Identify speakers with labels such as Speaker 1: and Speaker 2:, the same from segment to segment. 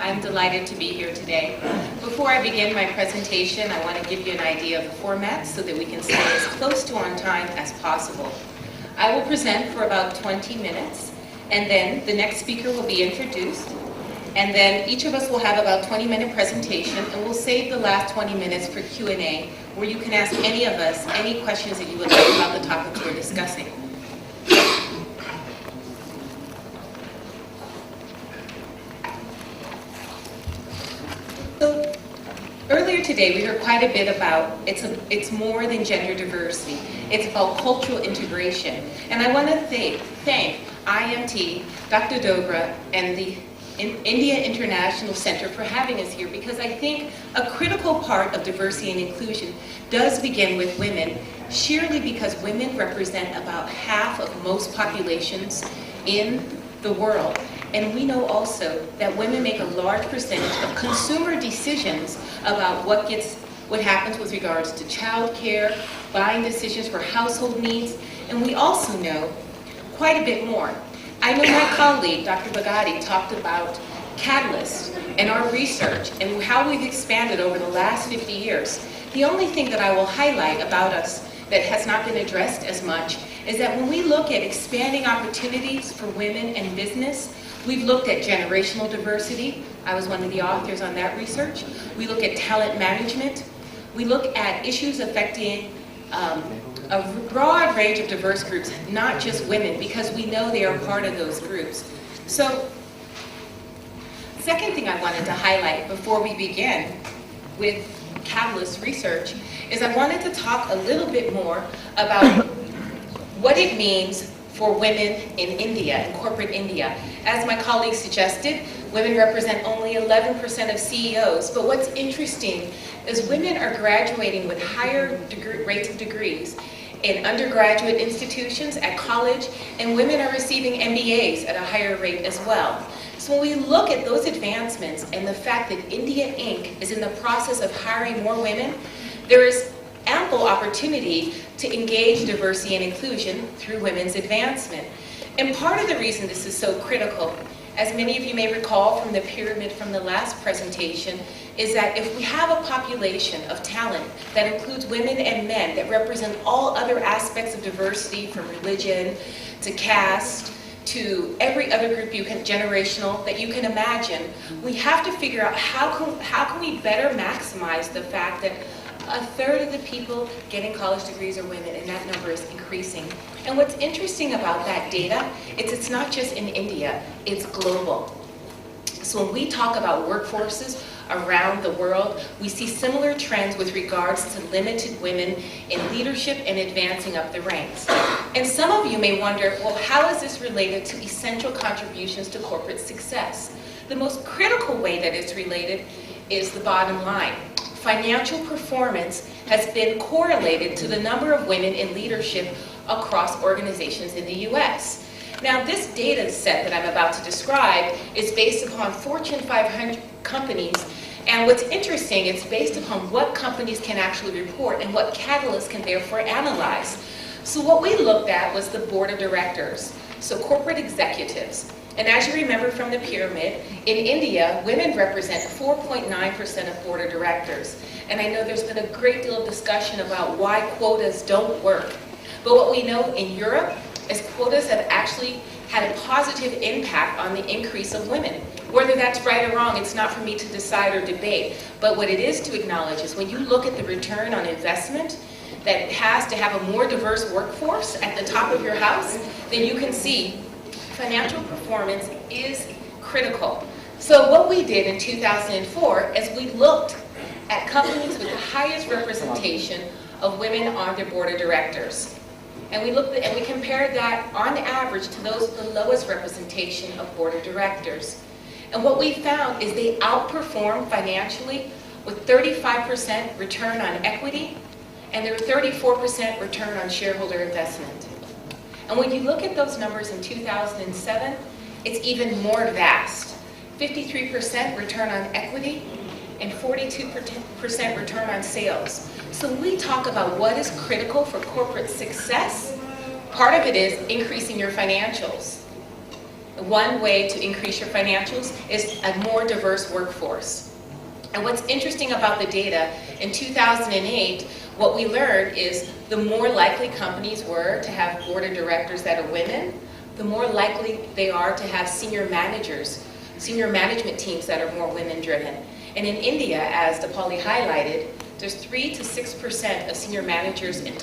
Speaker 1: I'm delighted to be here today. Before I begin my presentation, I want to give you an idea of the format so that we can stay as close to on time as possible. I will present for about 20 minutes, and then the next speaker will be introduced, and then each of us will have about a 20-minute presentation, and we'll save the last 20 minutes for Q&A, where you can ask any of us any questions that you would like about the topics we're discussing. So earlier today, we heard quite a bit about it's more than gender diversity. It's about cultural integration. And I want to thank IMT, Dr. Dogra, and the India International Center for having us here, because I think a critical part of diversity and inclusion does begin with women, sheerly because women represent about half of most populations in the world. And we know also that women make a large percentage of consumer decisions about what happens with regards to child care, buying decisions for household needs, and we also know quite a bit more. I know my colleague, Dr. Bagati, talked about catalysts and our research and how we've expanded over the last 50 years. The only thing that I will highlight about us that has not been addressed as much is that when we look at expanding opportunities for women and business, we've looked at generational diversity. I was one of the authors on that research. We look at talent management. We look at issues affecting a broad range of diverse groups, not just women, because we know they are part of those groups. So, the second thing I wanted to highlight before we begin with Catalyst research is I wanted to talk a little bit more about what it means for women in India, in corporate India. As my colleague suggested, women represent only 11% of CEOs, but what's interesting is women are graduating with higher rates of degrees in undergraduate institutions, at college, and women are receiving MBAs at a higher rate as well. So when we look at those advancements and the fact that India Inc. is in the process of hiring more women, there is ample opportunity to engage diversity and inclusion through women's advancement. And part of the reason this is so critical, as many of you may recall from the pyramid from the last presentation, is that if we have a population of talent that includes women and men that represent all other aspects of diversity, from religion to caste to every other group generational that you can imagine, we have to figure out how can we better maximize the fact that a third of the people getting college degrees are women, and that number is increasing. And what's interesting about that data is it's not just in India, it's global. So when we talk about workforces around the world, we see similar trends with regards to limited women in leadership and advancing up the ranks. And some of you may wonder, well, how is this related to essential contributions to corporate success? The most critical way that it's related is the bottom line. Financial performance has been correlated to the number of women in leadership across organizations in the US. Now, this data set that I'm about to describe is based upon Fortune 500 companies, and what's interesting, it's based upon what companies can actually report and what catalysts can therefore analyze. So what we looked at was the board of directors, so corporate executives. And as you remember from the pyramid, in India, women represent 4.9% of board of directors. And I know there's been a great deal of discussion about why quotas don't work. But what we know in Europe is quotas have actually had a positive impact on the increase of women. Whether that's right or wrong, it's not for me to decide or debate. But what it is to acknowledge is when you look at the return on investment that it has to have a more diverse workforce at the top of your house, then you can see financial performance is critical. So what we did in 2004 is we looked at companies with the highest representation of women on their board of directors. And we compared that on average to those with the lowest representation of board of directors. And what we found is they outperformed financially with 35% return on equity, and there were 34% return on shareholder investment. And when you look at those numbers in 2007, it's even more vast. 53% return on equity and 42% return on sales. So when we talk about what is critical for corporate success, part of it is increasing your financials. one way to increase your financials is a more diverse workforce. And what's interesting about the data, in 2008, what we learned is the more likely companies were to have board of directors that are women, the more likely they are to have senior managers, senior management teams that are more women-driven. And in India, as Deepali highlighted, there's 3 to 6% of senior managers in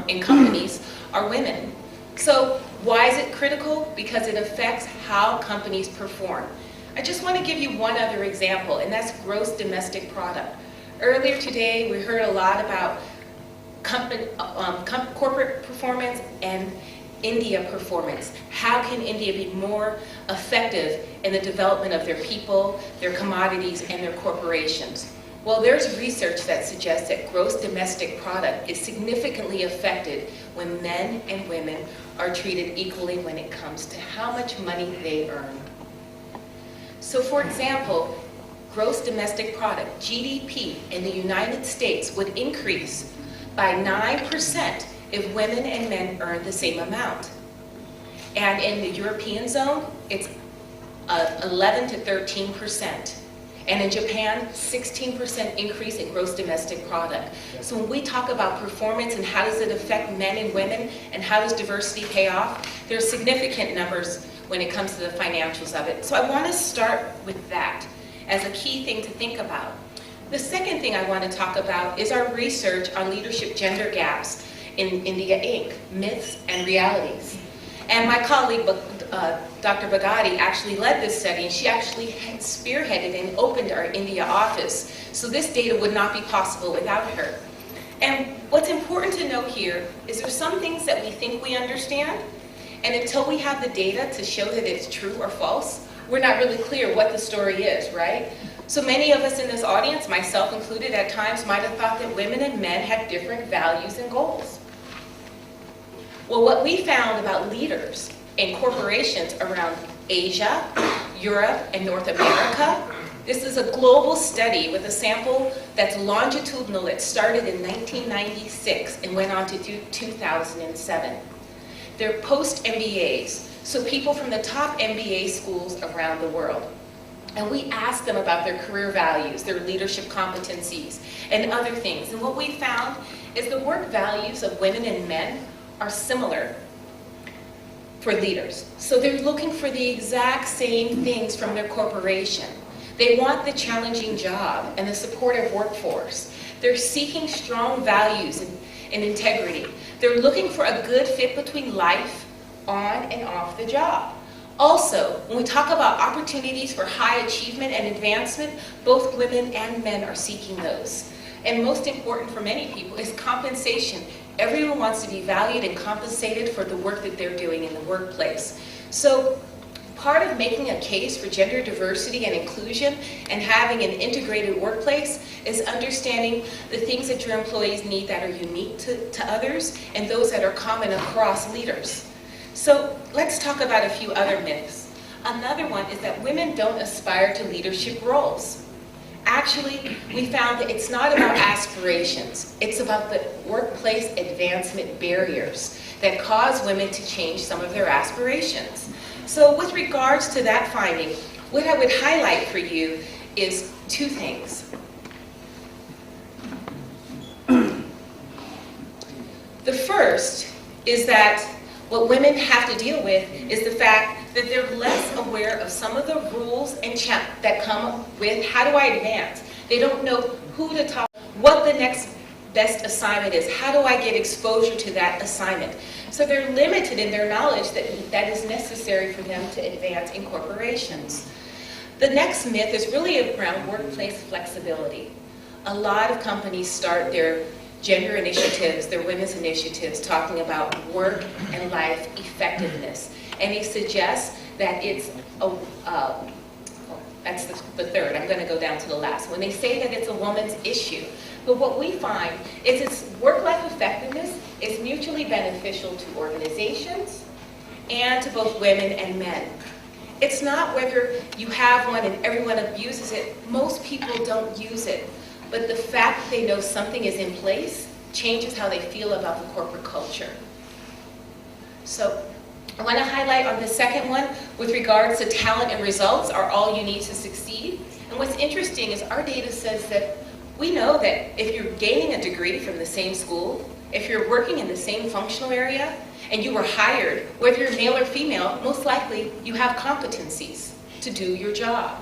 Speaker 1: in companies are women. So why is it critical? Because it affects how companies perform. I just want to give you one other example, and that's gross domestic product. Earlier today, we heard a lot about corporate performance and India performance. How can India be more effective in the development of their people, their commodities, and their corporations? Well, there's research that suggests that gross domestic product is significantly affected when men and women are treated equally when it comes to how much money they earn. So for example, gross domestic product, GDP, in the United States would increase by 9% if women and men earn the same amount. And in the European zone, it's 11 to 13%. And in Japan, 16% increase in gross domestic product. So when we talk about performance and how does it affect men and women and how does diversity pay off, there's significant numbers when it comes to the financials of it. So I want to start with that as a key thing to think about. The second thing I want to talk about is our research on leadership gender gaps in India Inc., myths and realities. And my colleague, Dr. Bagati, actually led this study, and she actually had spearheaded and opened our India office. So this data would not be possible without her. And what's important to know here is there's some things that we think we understand, and until we have the data to show that it's true or false, we're not really clear what the story is, right? So many of us in this audience, myself included at times, might have thought that women and men had different values and goals. Well, what we found about leaders in corporations around Asia, Europe, and North America, this is a global study with a sample that's longitudinal that started in 1996 and went on to 2007. They're post-MBAs, so people from the top MBA schools around the world. And we asked them about their career values, their leadership competencies, and other things. And what we found is the work values of women and men are similar for leaders. So they're looking for the exact same things from their corporation. They want the challenging job and the supportive workforce. They're seeking strong values and integrity. They're looking for a good fit between life on and off the job. Also, when we talk about opportunities for high achievement and advancement, both women and men are seeking those. And most important for many people is compensation. Everyone wants to be valued and compensated for the work that they're doing in the workplace. So part of making a case for gender diversity and inclusion and having an integrated workplace is understanding the things that your employees need that are unique to others and those that are common across leaders. So let's talk about a few other myths. Another one is that women don't aspire to leadership roles. Actually, we found that it's not about aspirations. It's about the workplace advancement barriers that cause women to change some of their aspirations. So with regards to that finding, what I would highlight for you is two things. The first is that what women have to deal with is the fact that they're less aware of some of the rules and that come with how do I advance. They don't know who to talk, what the next best assignment is, how do I get exposure to that assignment. So they're limited in their knowledge that is necessary for them to advance in corporations. The next myth is really around workplace flexibility. A lot of companies start their gender initiatives, their women's initiatives, talking about work and life effectiveness. And they suggest that it's, that's the third, I'm gonna go down to the last. When they say that it's a woman's issue, but what we find is it's work-life effectiveness is mutually beneficial to organizations and to both women and men. It's not whether you have one and everyone abuses it. Most people don't use it. But the fact that they know something is in place changes how they feel about the corporate culture. So I want to highlight on the second one with regards to talent and results are all you need to succeed. And what's interesting is our data says that we know that if you're gaining a degree from the same school, if you're working in the same functional area, and you were hired, whether you're male or female, most likely you have competencies to do your job.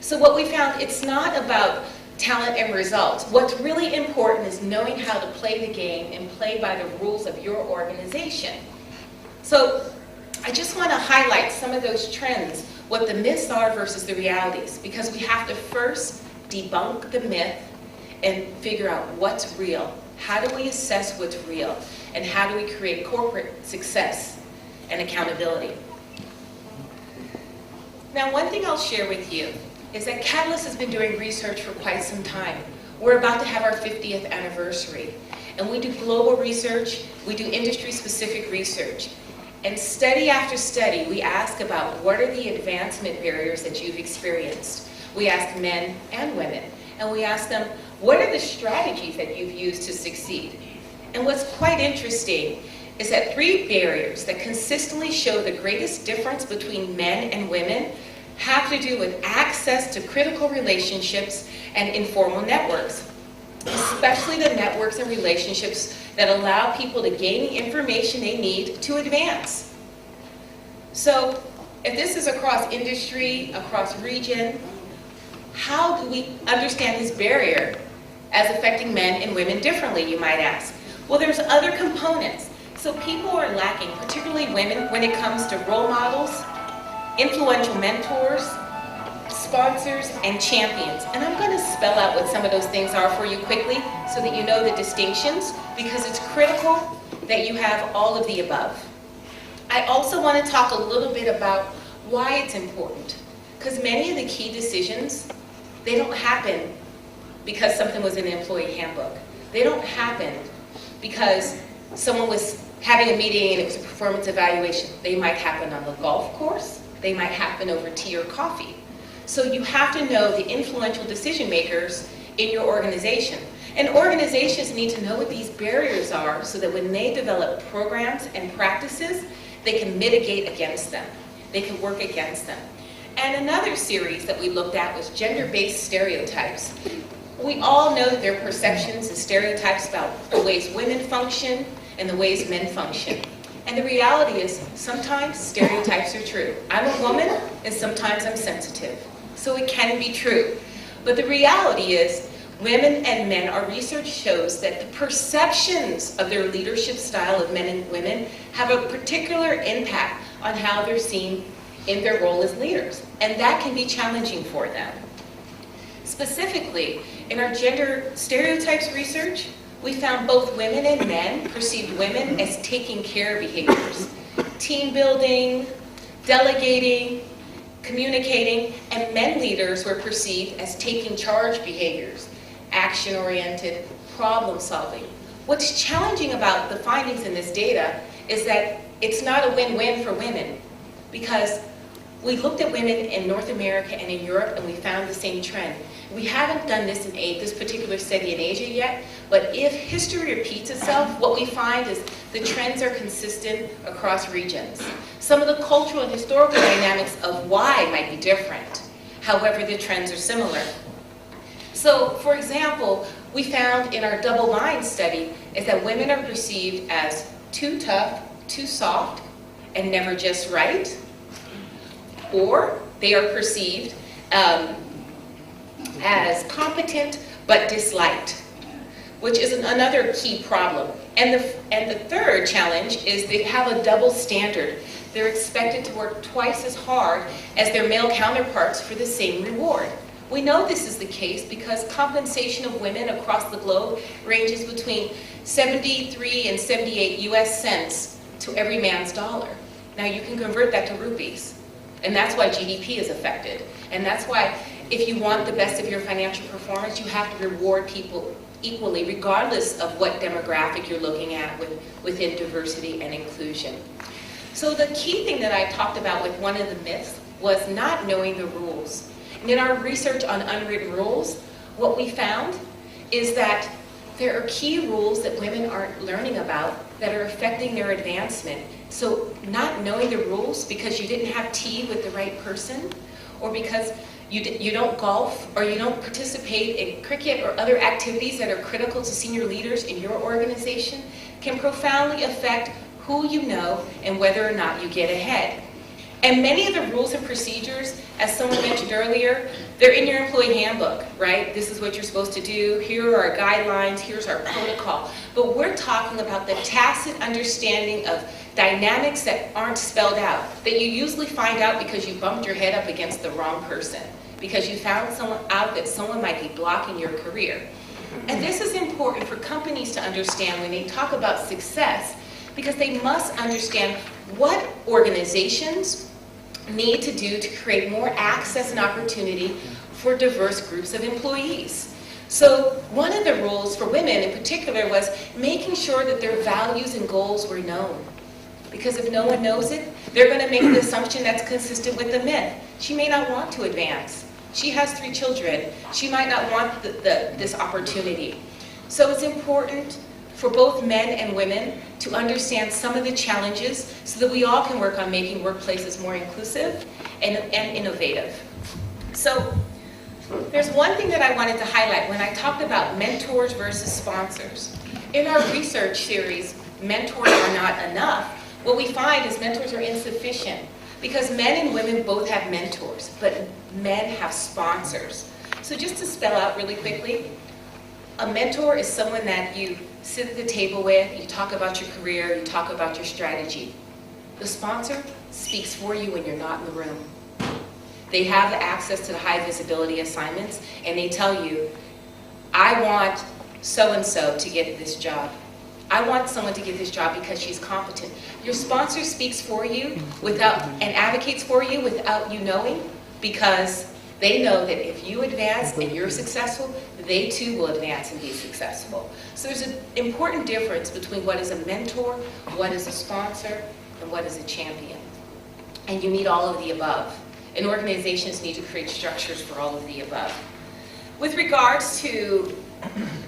Speaker 1: So what we found, it's not about talent and results. What's really important is knowing how to play the game and play by the rules of your organization. So I just want to highlight some of those trends, what the myths are versus the realities, because we have to first debunk the myth and figure out what's real. How do we assess what's real? And how do we create corporate success and accountability? Now, one thing I'll share with you is that Catalyst has been doing research for quite some time. We're about to have our 50th anniversary. And we do global research, we do industry-specific research. And study after study, we ask about what are the advancement barriers that you've experienced. We ask men and women, and we ask them, what are the strategies that you've used to succeed? And what's quite interesting is that 3 barriers that consistently show the greatest difference between men and women have to do with access to critical relationships and informal networks, especially the networks and relationships that allow people to gain the information they need to advance. So if this is across industry, across region, how do we understand this barrier as affecting men and women differently, you might ask? Well, there's other components. So people are lacking, particularly women, when it comes to role models, influential mentors, sponsors, and champions. And I'm going to spell out what some of those things are for you quickly so that you know the distinctions, because it's critical that you have all of the above. I also want to talk a little bit about why it's important, because many of the key decisions, they don't happen because something was in the employee handbook. They don't happen because someone was having a meeting and it was a performance evaluation. They might happen on the golf course. They might happen over tea or coffee. So you have to know the influential decision makers in your organization. And organizations need to know what these barriers are so that when they develop programs and practices, they can mitigate against them. They can work against them. And another series that we looked at was gender-based stereotypes. We all know that there are perceptions and stereotypes about the ways women function and the ways men function. And the reality is, sometimes stereotypes are true. I'm a woman, and sometimes I'm sensitive. So it can be true. But the reality is, women and men, our research shows that the perceptions of their leadership style of men and women have a particular impact on how they're seen in their role as leaders. And that can be challenging for them. Specifically, in our gender stereotypes research, we found both women and men perceived women as taking care behaviors, team building, delegating, communicating, and men leaders were perceived as taking charge behaviors, action-oriented, problem-solving. What's challenging about the findings in this data is that it's not a win-win for women, because we looked at women in North America and in Europe, and we found the same trend. We haven't done this in this particular study in Asia yet, but if history repeats itself, what we find is the trends are consistent across regions. Some of the cultural and historical dynamics of why might be different. However, the trends are similar. So, for example, we found in our double-blind study is that women are perceived as too tough, too soft, and never just right, or they are perceived as competent but disliked, which is another key problem. And the third challenge is they have a double standard. They're expected to work twice as hard as their male counterparts for the same reward. We know this is the case because compensation of women across the globe ranges between 73 and 78 US cents to every man's dollar. Now you can convert that to rupees, and that's why GDP is affected. And that's why if you want the best of your financial performance, you have to reward people equally, regardless of what demographic you're looking at within diversity and inclusion. So the key thing that I talked about with one of the myths was not knowing the rules. And in our research on unwritten rules, what we found is that there are key rules that women aren't learning about that are affecting their advancement. So not knowing the rules because you didn't have tea with the right person, or because you don't golf, or you don't participate in cricket or other activities that are critical to senior leaders in your organization, can profoundly affect who you know and whether or not you get ahead. And many of the rules and procedures, as someone mentioned earlier, they're in your employee handbook, right? This is what you're supposed to do. Here are our guidelines. Here's our protocol. But we're talking about the tacit understanding of dynamics that aren't spelled out, that you usually find out because you bumped your head up against the wrong person, because you found out that someone might be blocking your career. And this is important for companies to understand when they talk about success, because they must understand what organizations need to do to create more access and opportunity for diverse groups of employees. So one of the rules for women in particular was making sure that their values and goals were known. Because if no one knows it, they're going to make the assumption that's consistent with the myth. She may not want to advance. She has 3 children. She might not want this opportunity. So it's important for both men and women to understand some of the challenges so that we all can work on making workplaces more inclusive and innovative. So there's one thing that I wanted to highlight when I talked about mentors versus sponsors. In our research series, mentors are not enough. What we find is mentors are insufficient because men and women both have mentors, but men have sponsors. So just to spell out really quickly, a mentor is someone that you sit at the table with, you talk about your career, you talk about your strategy. The sponsor speaks for you when you're not in the room. They have the access to the high visibility assignments, and they tell you, I want so-and-so to get this job. I want someone to get this job because she's competent. Your sponsor speaks for you and advocates for you without you knowing, because they know that if you advance and you're successful, they too will advance and be successful. So there's an important difference between what is a mentor, what is a sponsor, and what is a champion. And you need all of the above. And organizations need to create structures for all of the above. With regards to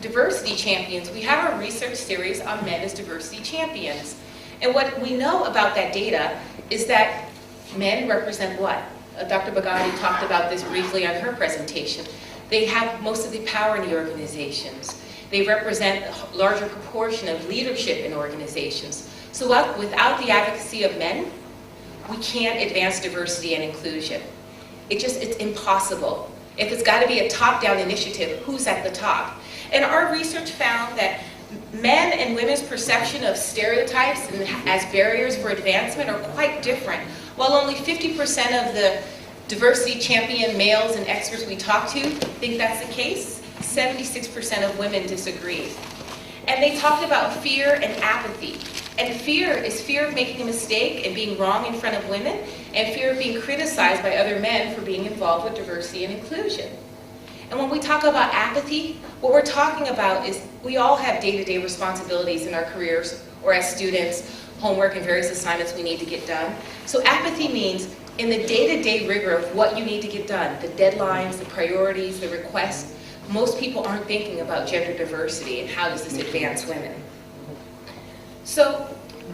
Speaker 1: diversity champions, we have our research series on men as diversity champions. And what we know about that data is that men represent what? Dr. Bagani talked about this briefly on her presentation. They have most of the power in the organizations. They represent a larger proportion of leadership in organizations. So without the advocacy of men, we can't advance diversity and inclusion. It's impossible. If it's got to be a top-down initiative, who's at the top? And our research found that men and women's perception of stereotypes as barriers for advancement are quite different. While only 50% of the diversity champion males and experts we talk to think that's the case, 76% of women disagree. And they talked about fear and apathy. And fear is fear of making a mistake and being wrong in front of women, and fear of being criticized by other men for being involved with diversity and inclusion. And when we talk about apathy, what we're talking about is we all have day-to-day responsibilities in our careers or as students, homework and various assignments we need to get done. So apathy means in the day-to-day rigor of what you need to get done, the deadlines, the priorities, the requests, most people aren't thinking about gender diversity and how does this advance women. So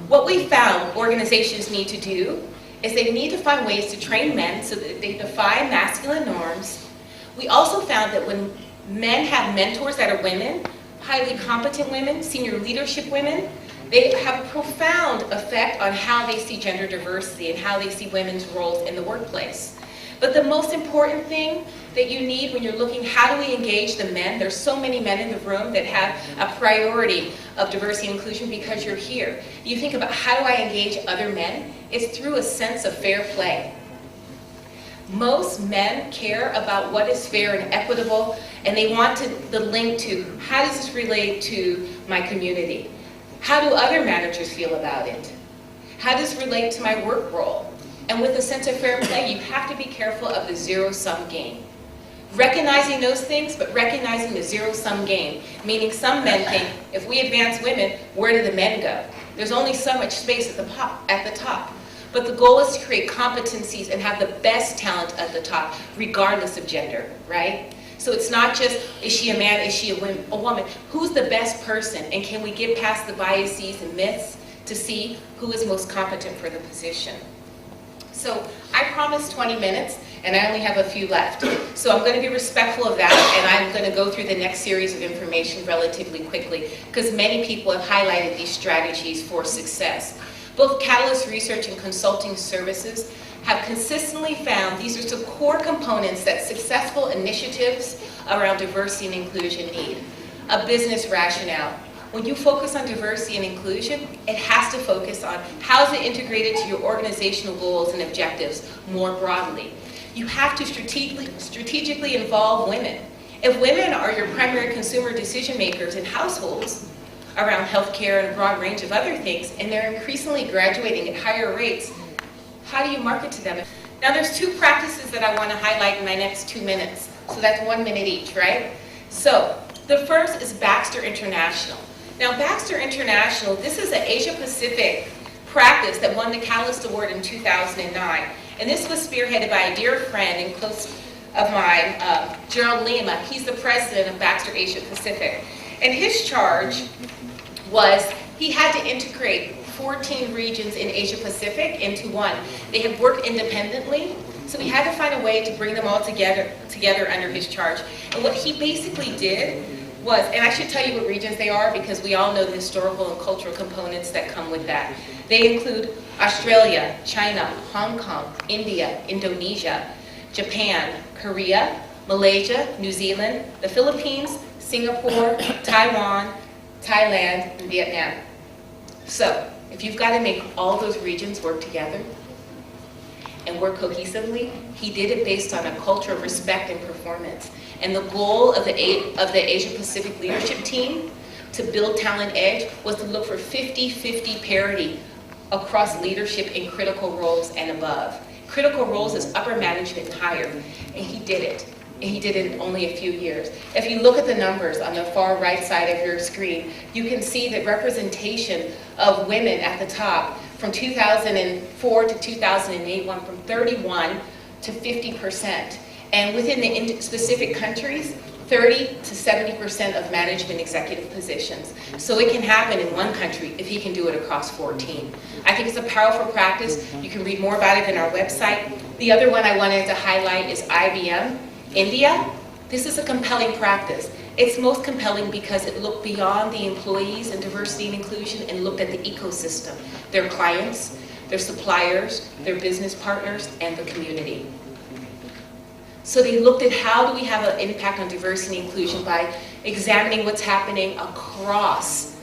Speaker 1: what we found organizations need to do is they need to find ways to train men so that they defy masculine norms. We also found that when men have mentors that are women, highly competent women, senior leadership women, they have a profound effect on how they see gender diversity and how they see women's roles in the workplace. But the most important thing that you need when you're looking, how do we engage the men? There's so many men in the room that have a priority of diversity and inclusion because you're here. You think about how do I engage other men? It's through a sense of fair play. Most men care about what is fair and equitable, and they want the link to how does this relate to my community? How do other managers feel about it? How does this relate to my work role? And with a sense of fair play, you have to be careful of the zero-sum game. Recognizing those things, but recognizing the zero-sum game, meaning some men think, if we advance women, where do the men go? There's only so much space at the top. But the goal is to create competencies and have the best talent at the top, regardless of gender, right? So it's not just, is she a man, is she a woman? Who's the best person? And can we get past the biases and myths to see who is most competent for the position? So I promised 20 minutes, and I only have a few left. So I'm going to be respectful of that, and I'm going to go through the next series of information relatively quickly, because many people have highlighted these strategies for success. Both Catalyst Research and Consulting Services have consistently found these are some core components that successful initiatives around diversity and inclusion need. A business rationale. When you focus on diversity and inclusion, it has to focus on how is it integrated to your organizational goals and objectives more broadly. You have to strategically involve women. If women are your primary consumer decision makers in households around healthcare and a broad range of other things, and they're increasingly graduating at higher rates, how do you market to them? Now there's two practices that I want to highlight in my next 2 minutes. So that's 1 minute each, right? So the first is Baxter International. Now Baxter International, this is an Asia Pacific practice that won the Catalyst Award in 2009. And this was spearheaded by a dear friend and close of mine, Gerald Lima. He's the president of Baxter Asia Pacific. And his charge was he had to integrate 14 regions in Asia Pacific into one. They had worked independently, so we had to find a way to bring them all together under his charge. And what he basically did was, and I should tell you what regions they are because we all know the historical and cultural components that come with that. They include Australia, China, Hong Kong, India, Indonesia, Japan, Korea, Malaysia, New Zealand, the Philippines, Singapore, Taiwan, Thailand, and Vietnam. So, if you've got to make all those regions work together and work cohesively, he did it based on a culture of respect and performance. And the goal of the Asia Pacific leadership team to build Talent Edge was to look for 50-50 parity across leadership in critical roles and above. Critical roles is upper management and higher, and he did it. And he did it in only a few years. If you look at the numbers on the far right side of your screen, you can see that representation of women at the top from 2004 to 2008 went from 31 to 50%. And within the specific countries, 30 to 70% of management executive positions. So it can happen in one country if he can do it across 14. I think it's a powerful practice. You can read more about it on our website. The other one I wanted to highlight is IBM. India, this is a compelling practice. It's most compelling because it looked beyond the employees and diversity and inclusion and looked at the ecosystem, their clients, their suppliers, their business partners, and the community. So they looked at how do we have an impact on diversity and inclusion by examining what's happening across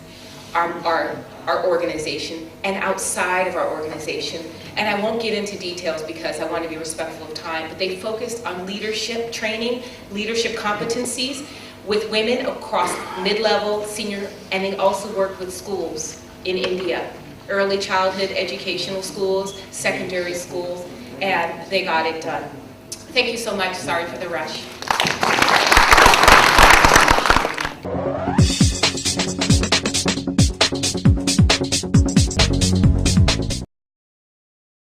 Speaker 1: our organization and outside of our organization. And I won't get into details because I want to be respectful of time, but they focused on leadership training, leadership competencies with women across mid-level, senior, and they also worked with schools in India, early childhood educational schools, secondary schools, and they got it done. Thank you so much. Sorry for the rush.